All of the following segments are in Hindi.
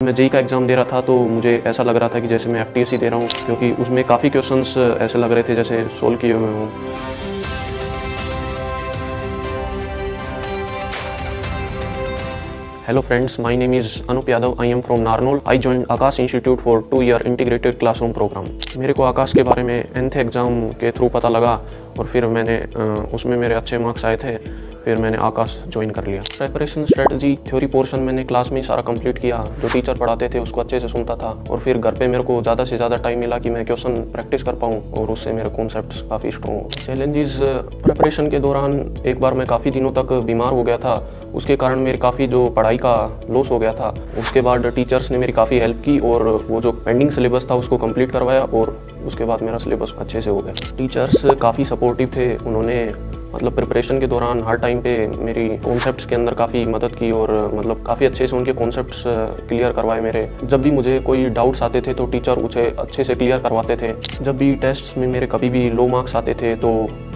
मैं जेईई का एग्ज़ाम दे रहा था तो मुझे ऐसा लग रहा था कि जैसे मैं एफटीएससी दे रहा हूँ, क्योंकि उसमें काफ़ी क्वेश्चंस ऐसे लग रहे थे जैसे सोल्व किए हुए हों। Hello friends, my name is Anup Yadav. I am from Narnaul. I joined Akash Institute for 2-year integrated classroom program. मेरे को आकाश के बारे में nth एग्ज़ाम के थ्रू पता लगा और फिर मैंने उसमें मेरे अच्छे मार्क्स आए थे, फिर मैंने आकाश ज्वाइन कर लिया। प्रेपरेशन स्ट्रेटजी थ्योरी पोर्शन मैंने क्लास में ही सारा कंप्लीट किया, जो टीचर पढ़ाते थे उसको अच्छे से सुनता था और फिर घर पे मेरे को ज़्यादा से ज़्यादा टाइम मिला कि मैं क्वेश्चन प्रैक्टिस कर पाऊँ और उससे मेरे कॉन्सेप्ट्स काफ़ी स्ट्रॉन्ग हो। चैलेंजेस प्रेपरेशन के दौरान एक बार मैं काफ़ी दिनों तक बीमार हो गया था, उसके कारण मेरी काफ़ी जो पढ़ाई का लॉस हो गया था। उसके बाद टीचर्स ने मेरी काफ़ी हेल्प की और वो जो पेंडिंग सिलेबस था उसको कंप्लीट करवाया और उसके बाद मेरा सिलेबस अच्छे से हो गया। टीचर्स काफ़ी सपोर्टिव थे, उन्होंने मतलब प्रिपरेशन के दौरान हर टाइम पे मेरी कॉन्सेप्ट्स के अंदर काफ़ी मदद की और मतलब काफ़ी अच्छे से उनके कॉन्सेप्ट्स क्लियर करवाए मेरे। जब भी मुझे कोई डाउट्स आते थे तो टीचर उसे अच्छे से क्लियर करवाते थे। जब भी टेस्ट्स में मेरे कभी भी लो मार्क्स आते थे तो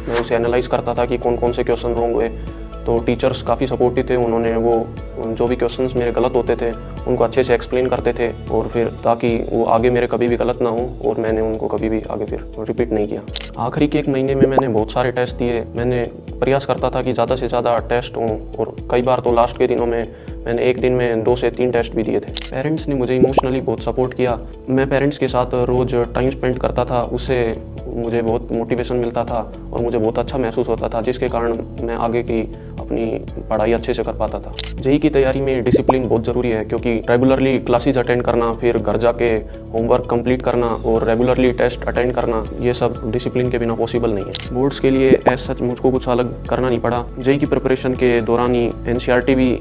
मैं उसे एनालाइज करता था कि कौन कौन से क्वेश्चन रॉन्ग हुए। तो टीचर्स काफ़ी सपोर्टिव थे, उन्होंने वो जो भी क्वेश्चंस मेरे गलत होते थे उनको अच्छे से एक्सप्लेन करते थे और फिर ताकि वो आगे मेरे कभी भी गलत ना हो और मैंने उनको कभी भी आगे फिर रिपीट नहीं किया। आखिरी के एक महीने में मैंने बहुत सारे टेस्ट दिए। मैंने प्रयास करता था कि ज़्यादा से ज़्यादा टेस्ट हों और कई बार तो लास्ट के दिनों में मैंने एक दिन में 2 से 3 टेस्ट भी दिए थे। पेरेंट्स ने मुझे इमोशनली बहुत सपोर्ट किया। मैं पेरेंट्स के साथ रोज़ टाइम स्पेंड करता था, उससे मुझे बहुत मोटिवेशन मिलता था और मुझे बहुत अच्छा महसूस होता था, जिसके कारण मैं आगे की अपनी पढ़ाई अच्छे से कर पाता था। जेईई की तैयारी में डिसिप्लिन बहुत ज़रूरी है, क्योंकि रेगुलरली क्लासेस अटेंड करना, फिर घर जाके होमवर्क कंप्लीट करना और रेगुलरली टेस्ट अटेंड करना, ये सब डिसिप्लिन के बिना पॉसिबल नहीं है। बोर्ड्स के लिए एज सच मुझको कुछ अलग करना नहीं पड़ा। जेईई की प्रिपरेशन के दौरान ही एनसीईआरटी भी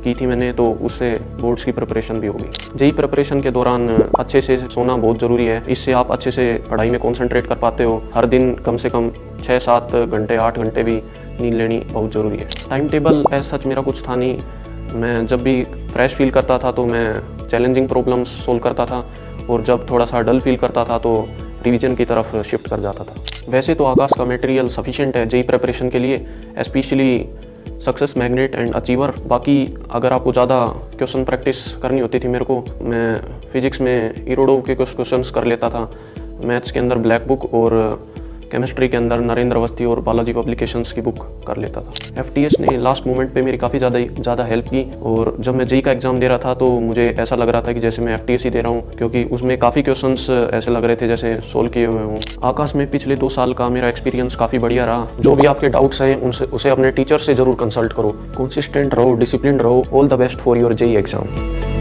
की थी मैंने, तो उससे बोर्ड्स की प्रिपरेशन भी होगी। जेईई प्रिपरेशन के दौरान अच्छे से सोना बहुत ज़रूरी है, इससे आप अच्छे से पढ़ाई में कॉन्सेंट्रेट कर पाते हो। हर दिन कम से कम 6-7 घंटे 8 घंटे भी नींद लेनी बहुत ज़रूरी है। टाइम टेबल एज सच मेरा कुछ था नहीं। मैं जब भी फ्रेश फील करता था तो मैं चैलेंजिंग प्रॉब्लम्स सोल्व करता था और जब थोड़ा सा डल फील करता था तो रिवीजन की तरफ शिफ्ट कर जाता था। वैसे तो आकाश का मटेरियल सफिशिएंट है जेईई प्रिपरेशन के लिए, specially success magnet and achiever. बाकी अगर आपको ज़्यादा क्वेश्चन प्रैक्टिस करनी होती थी मेरे को, मैं फिजिक्स में इरोडोव के कुछ क्वेश्चंस कर लेता था, मैथ्स के अंदर ब्लैक बुक और केमिस्ट्री के अंदर नरेंद्र अवस्थी और बालाजी पब्लिकेशंस की बुक कर लेता था। एफटीएस ने लास्ट मोमेंट पे मेरी काफ़ी ज़्यादा हेल्प की और जब मैं जेईई का एग्ज़ाम दे रहा था तो मुझे ऐसा लग रहा था कि जैसे मैं एफटीएससी दे रहा हूँ, क्योंकि उसमें काफ़ी क्वेश्चंस ऐसे लग रहे थे जैसे सोल्व किए हुए हों। आकाश में पिछले 2 साल का मेरा एक्सपीरियंस काफ़ी बढ़िया रहा। जो भी आपके डाउट्स हैं उसे अपने टीचर से ज़रूर कंसल्ट करो। कंसिस्टेंट रहो, डिसिप्लिन रहो। All the best for your JEE exam.